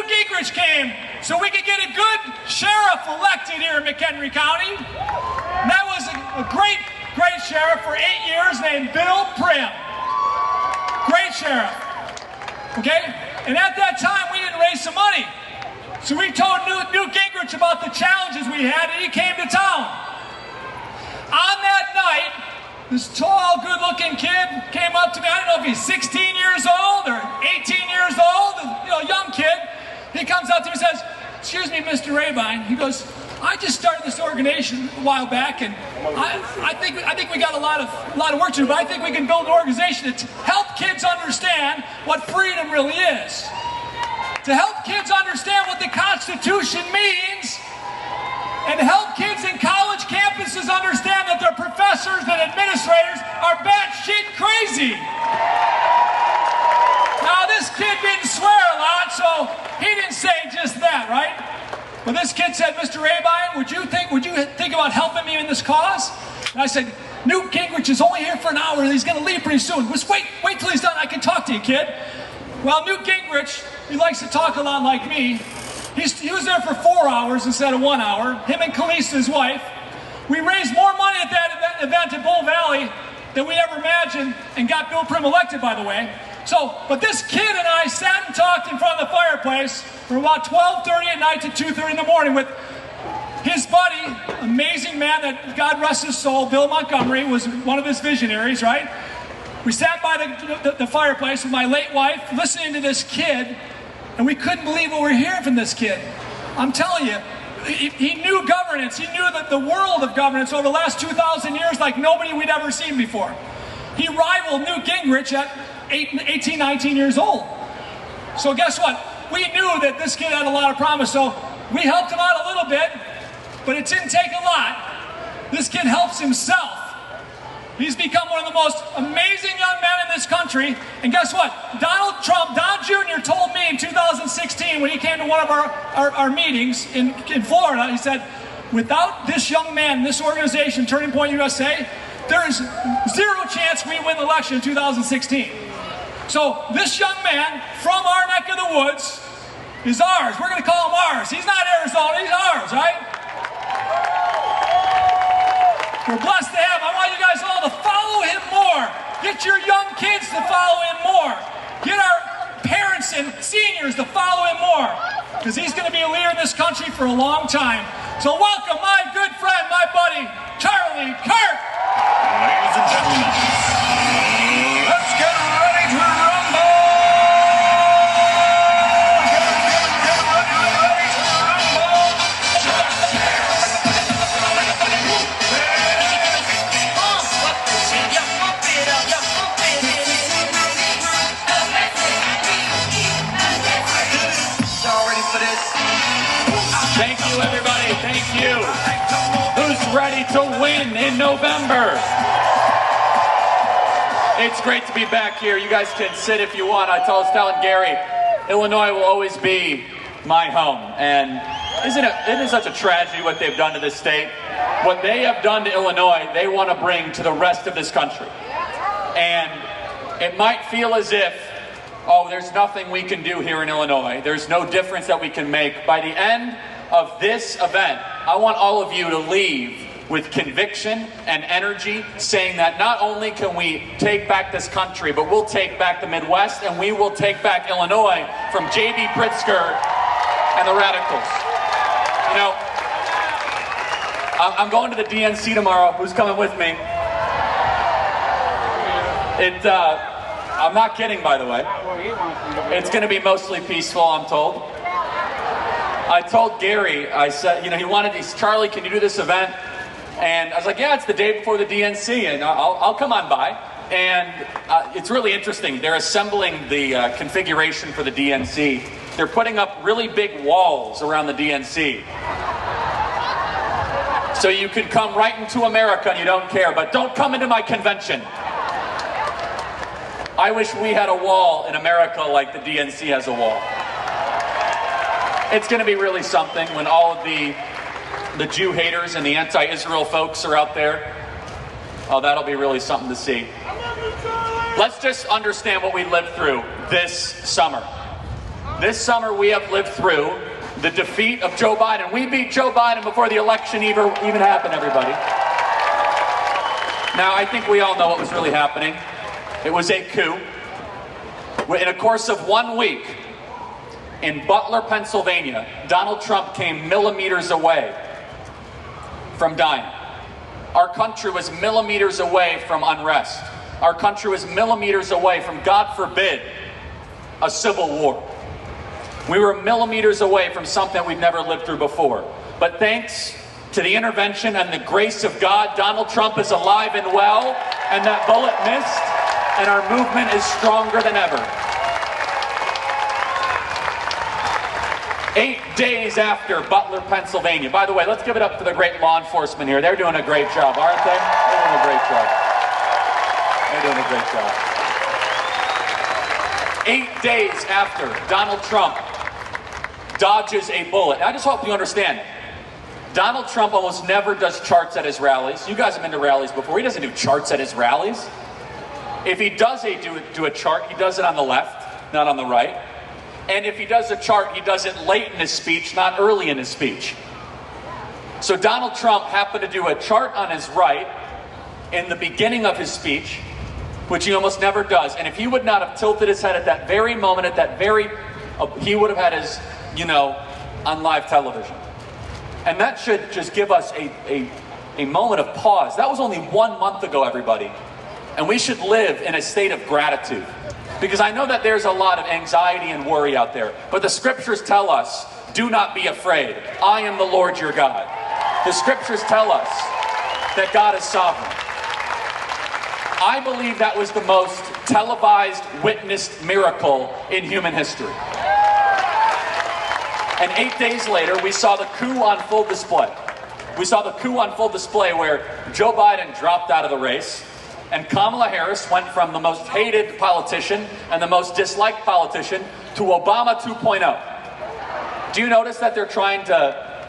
Gingrich came so we could get a good sheriff elected here in McHenry County. And that was a great sheriff for 8 years named Bill Prim. Great sheriff. Okay? And at that time, we didn't raise some money. So we told Newt Gingrich about the challenges we had, and he came to town. On that night, this tall, good-looking kid came up to me. I don't know if he's 16 years old or 18 years old, young kid. He comes up to me and says, "Excuse me, Mr. Rabine." He goes, "I just started this organization a while back, and I think we got a lot of work to do, but I think we can build an organization to help kids understand what freedom really is. To help kids understand what the Constitution means, and help kids in college campuses understand that their professors and administrators are batshit crazy." Now, this kid didn't swear a lot, so he didn't say just that, right? But this kid said, "Mr. Rabine, would you think about helping me in this cause?" And I said, "Newt Gingrich is only here for an hour, and he's going to leave pretty soon. Just wait till he's done. I can talk to you, kid." Well, Newt Gingrich, he likes to talk a lot like me. He was there for 4 hours instead of 1 hour. Him and Khaleesi, his wife. We raised more money at that event in Bull Valley than we ever imagined, and got Bill Prim elected, by the way. But this kid and I sat and talked in front of the fireplace from about 12:30 at night to 2:30 in the morning with his buddy, amazing man that, God rest his soul, Bill Montgomery, was one of his visionaries, right? We sat by the fireplace with my late wife, listening to this kid, and we couldn't believe what we were hearing from this kid. I'm telling you, he knew governance. He knew the world of governance over the last 2,000 years like nobody we'd ever seen before. He rivaled Newt Gingrich at 18, 19 years old. So guess what? We knew that this kid had a lot of promise, so we helped him out a little bit, but it didn't take a lot. This kid helps himself. He's become one of the most amazing young men in this country. And guess what? Donald Trump, Don Jr. told me in 2016 when he came to one of our meetings in Florida, he said, "Without this young man, this organization, Turning Point USA, there is zero chance we win the election in 2016. So this young man from our neck of the woods is ours. We're going to call him ours. He's not Arizona, he's ours, right? We're blessed to have him. I want you guys all to follow him more. Get your young kids to follow him more. Get our parents and seniors to follow him more, because he's going to be a leader in this country for a long time. So welcome my good friend, my buddy, Charlie Kirk. Ladies and gentlemen, let's get ready to rumble! Get ready to rumble! Y'all ready for this? Thank you, everybody. Thank you. Who's ready to win in November? It's great to be back here. You guys can sit if you want. I was telling Gary, Illinois will always be my home. And isn't it such a tragedy what they've done to this state? What they have done to Illinois, they want to bring to the rest of this country. And it might feel as if, oh, there's nothing we can do here in Illinois. There's no difference that we can make. By the end of this event, I want all of you to leave with conviction and energy, saying that not only can we take back this country, but we'll take back the Midwest, and we will take back Illinois from J.B. Pritzker and the Radicals. You know, I'm going to the DNC tomorrow. Who's coming with me? I'm not kidding, by the way. It's going to be mostly peaceful, I'm told. I told Gary, I said, you know, Charlie, can you do this event? And I was like, yeah, it's the day before the DNC, and I'll come on by. And it's really interesting. They're assembling the configuration for the DNC. They're putting up really big walls around the DNC. So you can come right into America and you don't care, but don't come into my convention. I wish we had a wall in America like the DNC has a wall. It's going to be really something when all of the Jew haters and the anti-Israel folks are out there. Oh, that'll be really something to see. Let's just understand what we lived through this summer. This summer we have lived through the defeat of Joe Biden. We beat Joe Biden before the election even happened, everybody. Now, I think we all know what was really happening. It was a coup. In a course of 1 week, in Butler, Pennsylvania, Donald Trump came millimeters away from dying. Our country was millimeters away from unrest. Our country was millimeters away from, God forbid, a civil war. We were millimeters away from something we've never lived through before. But thanks to the intervention and the grace of God, Donald Trump is alive and well, and that bullet missed, and our movement is stronger than ever. 8 days after Butler, Pennsylvania. By the way, let's give it up to the great law enforcement here. They're doing a great job, aren't they? They're doing a great job. They're doing a great job. 8 days after Donald Trump dodges a bullet. I just hope you understand. Donald Trump almost never does charts at his rallies. You guys have been to rallies before. He doesn't do charts at his rallies. If he does do a chart, he does it on the left, not on the right. And if he does a chart, he does it late in his speech, not early in his speech. So Donald Trump happened to do a chart on his right in the beginning of his speech, which he almost never does. And if he would not have tilted his head at that very moment, he would have had his, on live television. And that should just give us a moment of pause. That was only 1 month ago, everybody. And we should live in a state of gratitude. Because I know that there's a lot of anxiety and worry out there. But the scriptures tell us, do not be afraid. I am the Lord your God. The scriptures tell us that God is sovereign. I believe that was the most televised, witnessed miracle in human history. And 8 days later, we saw the coup on full display. We saw the coup on full display where Joe Biden dropped out of the race, and Kamala Harris went from the most hated politician and the most disliked politician to Obama 2.0. Do you notice that they're trying to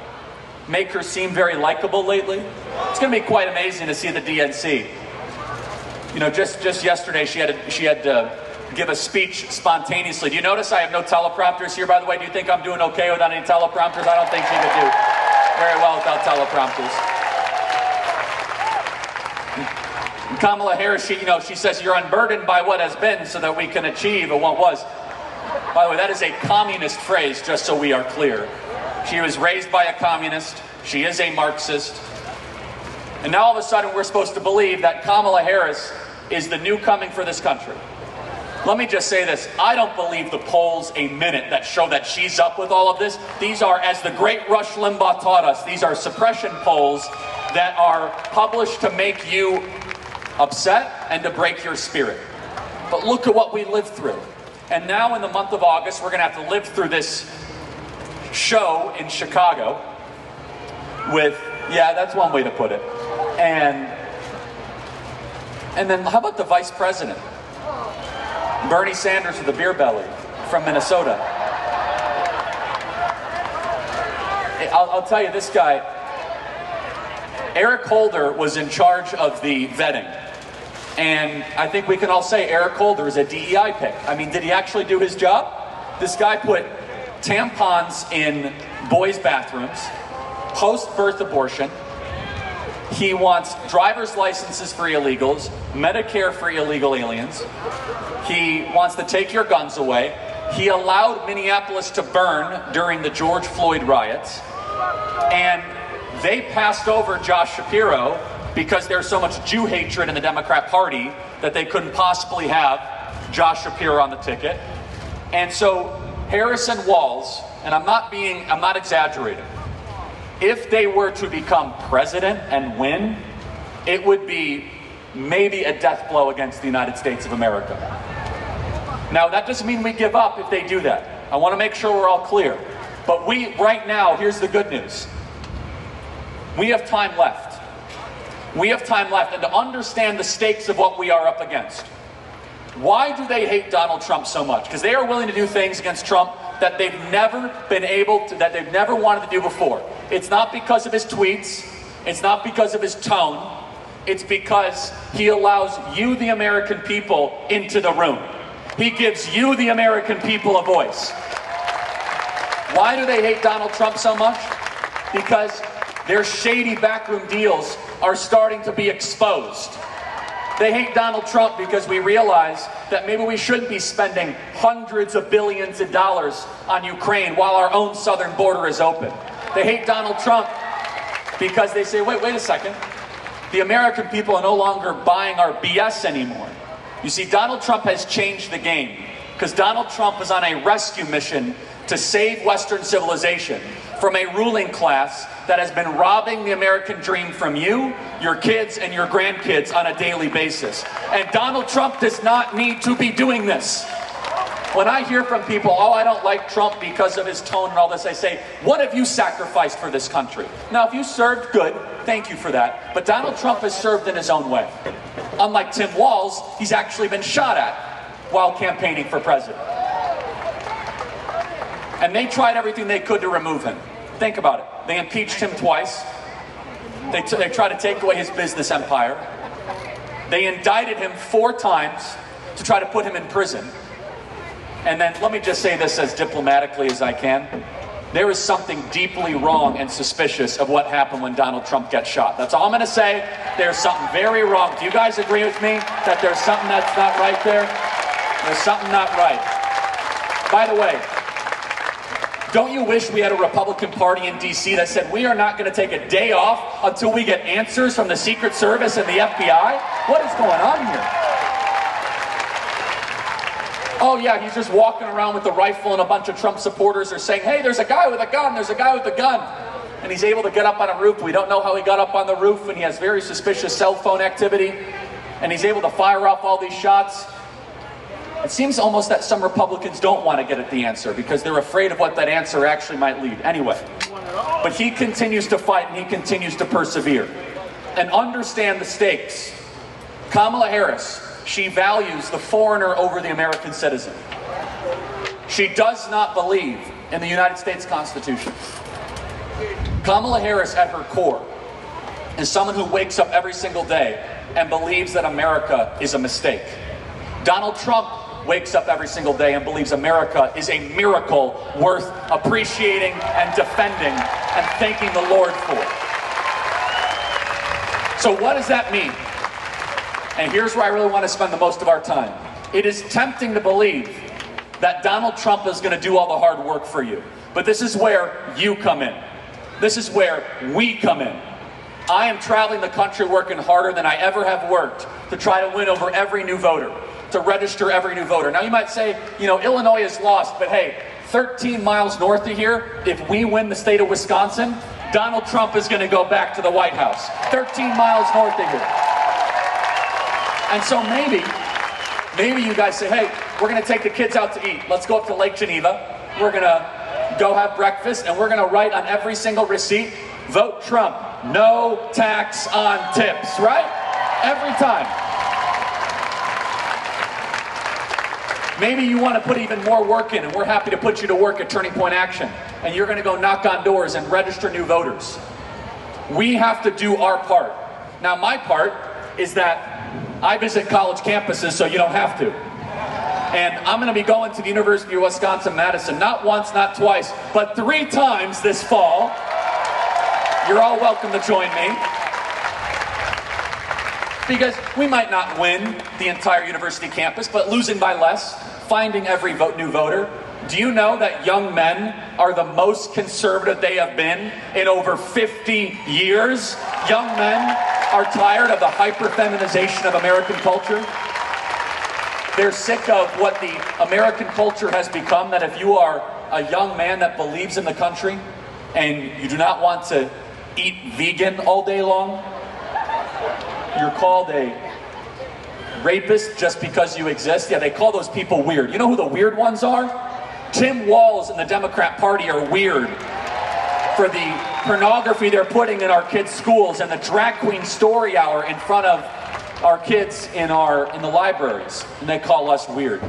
make her seem very likable lately? It's going to be quite amazing to see the DNC. Just yesterday she had to give a speech spontaneously. Do you notice I have no teleprompters here, by the way? Do you think I'm doing okay without any teleprompters? I don't think she could do very well without teleprompters. Kamala Harris, she says, you're unburdened by what has been so that we can achieve what was. By the way, that is a communist phrase, just so we are clear. She was raised by a communist. She is a Marxist. And now all of a sudden we're supposed to believe that Kamala Harris is the new coming for this country. Let me just say this. I don't believe the polls a minute that show that she's up with all of this. These are, as the great Rush Limbaugh taught us, these are suppression polls that are published to make you upset and to break your spirit. But look at what we lived through. And now in the month of August, we're going to have to live through this show in Chicago with, yeah, that's one way to put it. And then how about the vice president? Bernie Sanders with the beer belly from Minnesota. I'll tell you, this guy, Eric Holder was in charge of the vetting. And I think we can all say Eric Holder is a DEI pick. I mean, did he actually do his job? This guy put tampons in boys' bathrooms, post-birth abortion. He wants driver's licenses for illegals, Medicare for illegal aliens. He wants to take your guns away. He allowed Minneapolis to burn during the George Floyd riots. And they passed over Josh Shapiro because there's so much Jew hatred in the Democrat Party that they couldn't possibly have Josh Shapiro on the ticket. And so Harrison Walz, and I'm not exaggerating, if they were to become president and win, it would be maybe a death blow against the United States of America. Now, that doesn't mean we give up if they do that. I want to make sure we're all clear. But right now, here's the good news. We have time left. We have time left, and to understand the stakes of what we are up against. Why do they hate Donald Trump so much? Because they are willing to do things against Trump that they've never been able to, that they've never wanted to do before. It's not because of his tweets. It's not because of his tone. It's because he allows you, the American people, into the room. He gives you, the American people, a voice. Why do they hate Donald Trump so much? Because their shady backroom deals are starting to be exposed. They hate Donald Trump because we realize that maybe we shouldn't be spending hundreds of billions of dollars on Ukraine while our own southern border is open. They hate Donald Trump because they say, wait a second. The American people are no longer buying our BS anymore. You see, Donald Trump has changed the game because Donald Trump is on a rescue mission to save Western civilization from a ruling class that has been robbing the American dream from you, your kids, and your grandkids on a daily basis. And Donald Trump does not need to be doing this. When I hear from people, oh, I don't like Trump because of his tone and all this, I say, what have you sacrificed for this country? Now, if you served, good, thank you for that. But Donald Trump has served in his own way. Unlike Tim Walz, he's actually been shot at while campaigning for president. And they tried everything they could to remove him. Think about it. They impeached him twice. They tried to take away his business empire. They indicted him 4 times to try to put him in prison. And then, let me just say this as diplomatically as I can. There is something deeply wrong and suspicious of what happened when Donald Trump gets shot. That's all I'm going to say. There's something very wrong. Do you guys agree with me that there's something that's not right there? There's something not right. By the way, don't you wish we had a Republican Party in D.C. that said, we are not going to take a day off until we get answers from the Secret Service and the FBI? What is going on here? Oh yeah, he's just walking around with a rifle and a bunch of Trump supporters are saying, hey, there's a guy with a gun, there's a guy with a gun. And he's able to get up on a roof. We don't know how he got up on the roof, and he has very suspicious cell phone activity. And he's able to fire off all these shots. It seems almost that some Republicans don't want to get at the answer because they're afraid of what that answer actually might lead. Anyway, but he continues to fight and he continues to persevere. And understand the stakes. Kamala Harris, she values the foreigner over the American citizen. She does not believe in the United States Constitution. Kamala Harris, at her core, is someone who wakes up every single day and believes that America is a mistake. Donald Trump wakes up every single day and believes America is a miracle worth appreciating and defending and thanking the Lord for. So what does that mean? And here's where I really want to spend the most of our time. It is tempting to believe that Donald Trump is going to do all the hard work for you. But this is where you come in. This is where we come in. I am traveling the country working harder than I ever have worked to try to win over every new voter, to register every new voter. Now you might say, you know, Illinois is lost, but hey, 13 miles north of here, if we win the state of Wisconsin, Donald Trump is going to go back to the White House. 13 miles north of here. And so maybe you guys say, hey, we're going to take the kids out to eat. Let's go up to Lake Geneva. We're going to go have breakfast, and we're going to write on every single receipt, vote Trump, no tax on tips, right? Every time. Maybe you want to put even more work in, and we're happy to put you to work at Turning Point Action. And you're going to go knock on doors and register new voters. We have to do our part. Now, my part is that I visit college campuses so you don't have to. And I'm going to be going to the University of Wisconsin-Madison, not once, not twice, but 3 times this fall. You're all welcome to join me. Because we might not win the entire university campus, but losing by less, finding every new voter. Do you know that young men are the most conservative they have been in over 50 years? Young men are tired of the hyper-feminization of American culture. They're sick of what the American culture has become, that if you are a young man that believes in the country and you do not want to eat vegan all day long, you're called a rapist just because you exist. Yeah, they call those people weird. You know who the weird ones are? Tim Walz and the Democrat Party are weird for the pornography they're putting in our kids' schools and the drag queen story hour in front of our kids in the libraries, and they call us weird.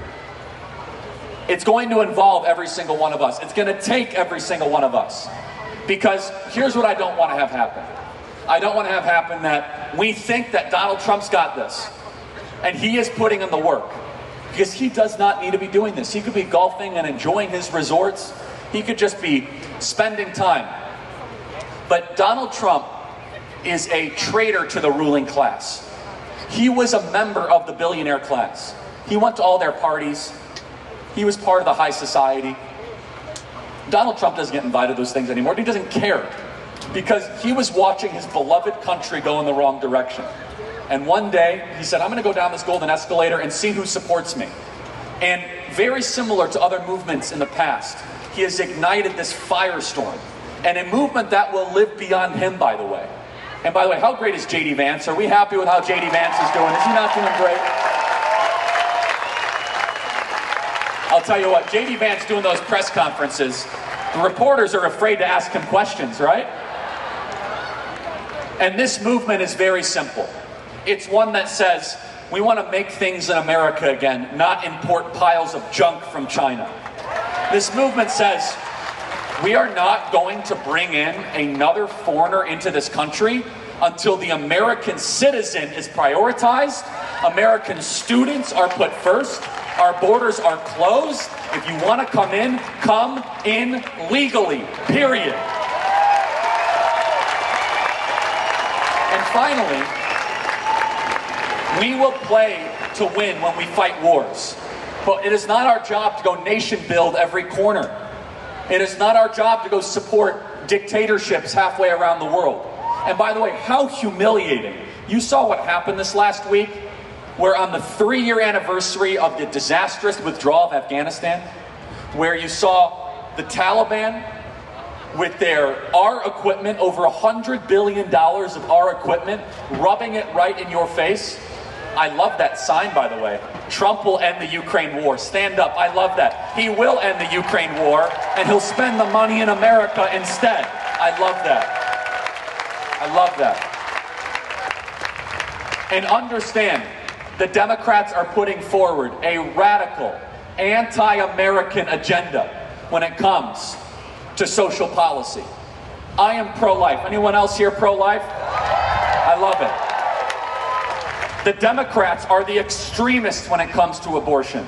It's going to involve every single one of us. It's going to take every single one of us. Because here's what I don't want to have happen. I don't want to have happen that we think that Donald Trump's got this, and he is putting in the work. Because he does not need to be doing this. He could be golfing and enjoying his resorts. He could just be spending time. But Donald Trump is a traitor to the ruling class. He was a member of the billionaire class. He went to all their parties. He was part of the high society. Donald Trump doesn't get invited to those things anymore. He doesn't care because he was watching his beloved country go in the wrong direction. And one day he said, I'm going to go down this golden escalator and see who supports me. And very similar to other movements in the past, he has ignited this firestorm, and a movement that will live beyond him, by the way. And by the way, how great is J.D. Vance? Are we happy with how J.D. Vance is doing? Is he not doing great? I'll tell you what, J.D. Vance doing those press conferences, the reporters are afraid to ask him questions, right? And this movement is very simple. It's one that says, we want to make things in America again, not import piles of junk from China. This movement says, we are not going to bring in another foreigner into this country until the American citizen is prioritized, American students are put first, our borders are closed. If you want to come in legally, period. And finally, we will play to win when we fight wars. But it is not our job to go nation build every corner. It is not our job to go support dictatorships halfway around the world. And by the way, how humiliating. You saw what happened this last week, where on the 3-year anniversary of the disastrous withdrawal of Afghanistan, where you saw the Taliban with our equipment, over $100 billion of our equipment, rubbing it right in your face. I love that sign, by the way. Trump will end the Ukraine war. Stand up. I love that. He will end the Ukraine war, and he'll spend the money in America instead. I love that. I love that. And understand, the Democrats are putting forward a radical, anti-American agenda when it comes to social policy. I am pro-life. Anyone else here pro-life? I love it. The Democrats are the extremists when it comes to abortion.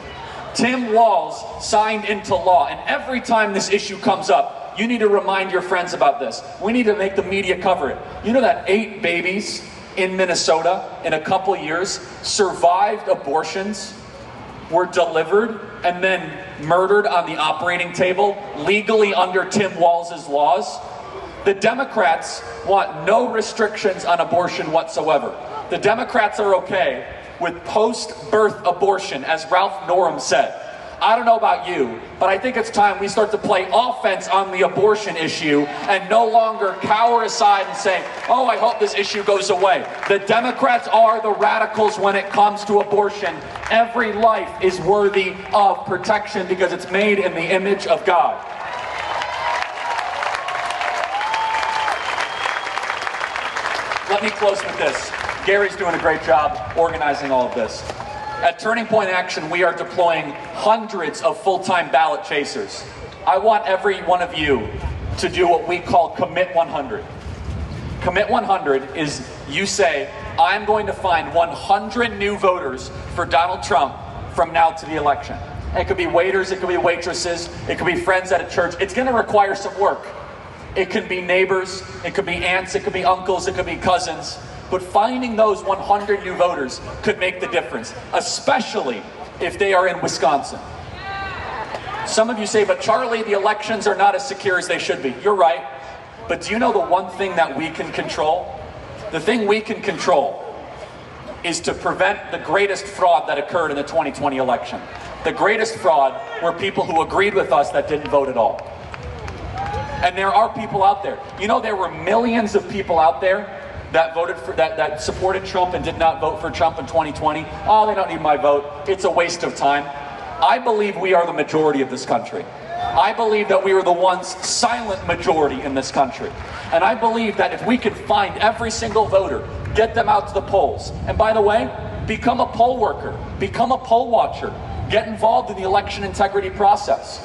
Tim Walz signed into law, and every time this issue comes up, you need to remind your friends about this. We need to make the media cover it. You know that 8 babies in Minnesota in a couple years survived abortions, were delivered, and then murdered on the operating table, legally under Tim Walz's laws? The Democrats want no restrictions on abortion whatsoever. The Democrats are okay with post-birth abortion, as Ralph Norham said. I don't know about you, but I think it's time we start to play offense on the abortion issue and no longer cower aside and say, oh, I hope this issue goes away. The Democrats are the radicals when it comes to abortion. Every life is worthy of protection because it's made in the image of God. Let me close with this. Gary's doing a great job organizing all of this. At Turning Point Action, we are deploying hundreds of full-time ballot chasers. I want every one of you to do what we call Commit 100. Commit 100 is you say, I'm going to find 100 new voters for Donald Trump from now to the election. It could be waiters, it could be waitresses, it could be friends at a church. It's going to require some work. It could be neighbors, it could be aunts, it could be uncles, it could be cousins. But finding those 100 new voters could make the difference, especially if they are in Wisconsin. Some of you say, but Charlie, the elections are not as secure as they should be. You're right. But do you know the one thing that we can control? The thing we can control is to prevent the greatest fraud that occurred in the 2020 election. The greatest fraud were people who agreed with us that didn't vote at all. And there are people out there. You know, there were millions of people out there that voted for that supported Trump and did not vote for Trump in 2020. Oh, they don't need my vote. It's a waste of time. I believe we are the majority of this country. I believe that we are the ones silent majority in this country. And I believe that if we can find every single voter, get them out to the polls. And by the way, become a poll worker, become a poll watcher, get involved in the election integrity process.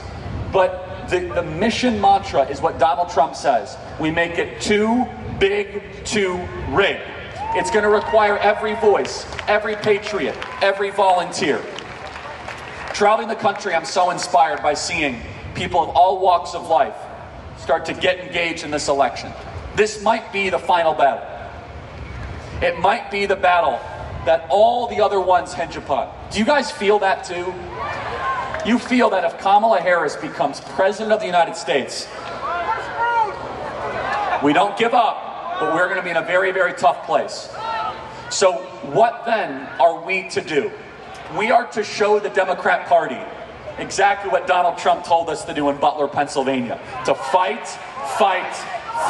But the mission mantra is what Donald Trump says. We make it too big to rig. It's going to require every voice, every patriot, every volunteer. Traveling the country, I'm so inspired by seeing people of all walks of life start to get engaged in this election. This might be the final battle. It might be the battle that all the other ones hinge upon. Do you guys feel that too? You feel that if Kamala Harris becomes President of the United States, we don't give up, but we're going to be in a very, very tough place. So what then are we to do? We are to show the Democrat Party exactly what Donald Trump told us to do in Butler, Pennsylvania. To fight, fight,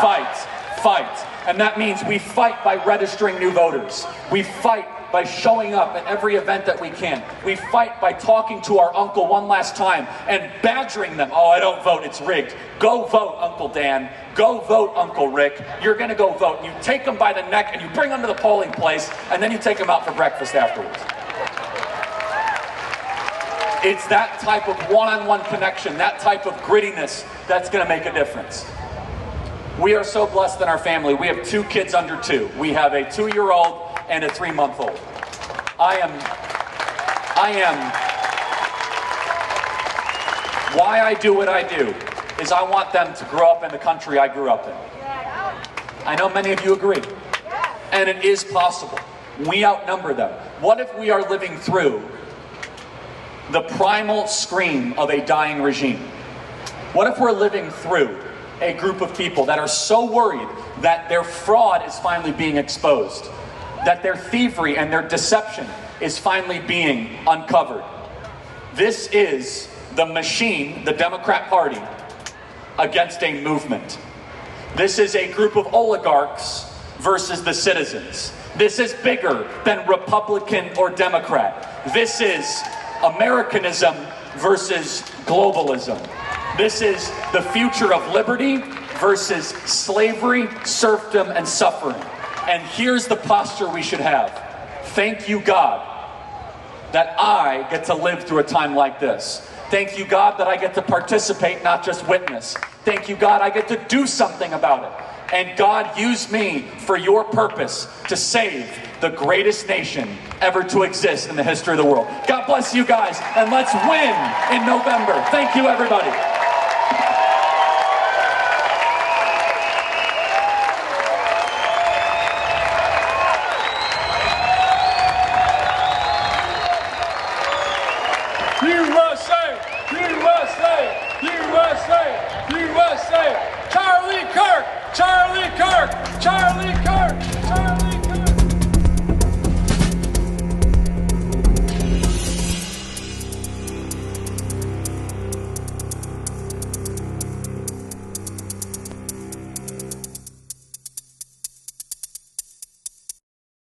fight, fight. And that means we fight by registering new voters. We fight by showing up at every event that we can. We fight by talking to our uncle one last time and badgering them. Oh, I don't vote, it's rigged. Go vote, Uncle Dan. Go vote, Uncle Rick. You're going to go vote. You take them by the neck and you bring them to the polling place, and then you take them out for breakfast afterwards. It's that type of one-on-one connection, that type of grittiness that's going to make a difference. We are so blessed in our family. We have 2 kids under 2. We have a 2-year-old and a 3-month-old. Why I do what I do is I want them to grow up in the country I grew up in. I know many of you agree. And it is possible. We outnumber them. What if we are living through the primal scream of a dying regime? What if we're living through a group of people that are so worried that their fraud is finally being exposed, that their thievery and their deception is finally being uncovered? This is the machine, the Democrat Party, against a movement. This is a group of oligarchs versus the citizens. This is bigger than Republican or Democrat. This is Americanism versus globalism. This is the future of liberty versus slavery, serfdom, and suffering. And here's the posture we should have. Thank you, God, that I get to live through a time like this. Thank you, God, that I get to participate, not just witness. Thank you, God, I get to do something about it. And God, use me for your purpose to save the greatest nation ever to exist in the history of the world. God bless you guys, and let's win in November. Thank you, everybody. USA! USA! USA! USA! Charlie Kirk! Charlie Kirk! Charlie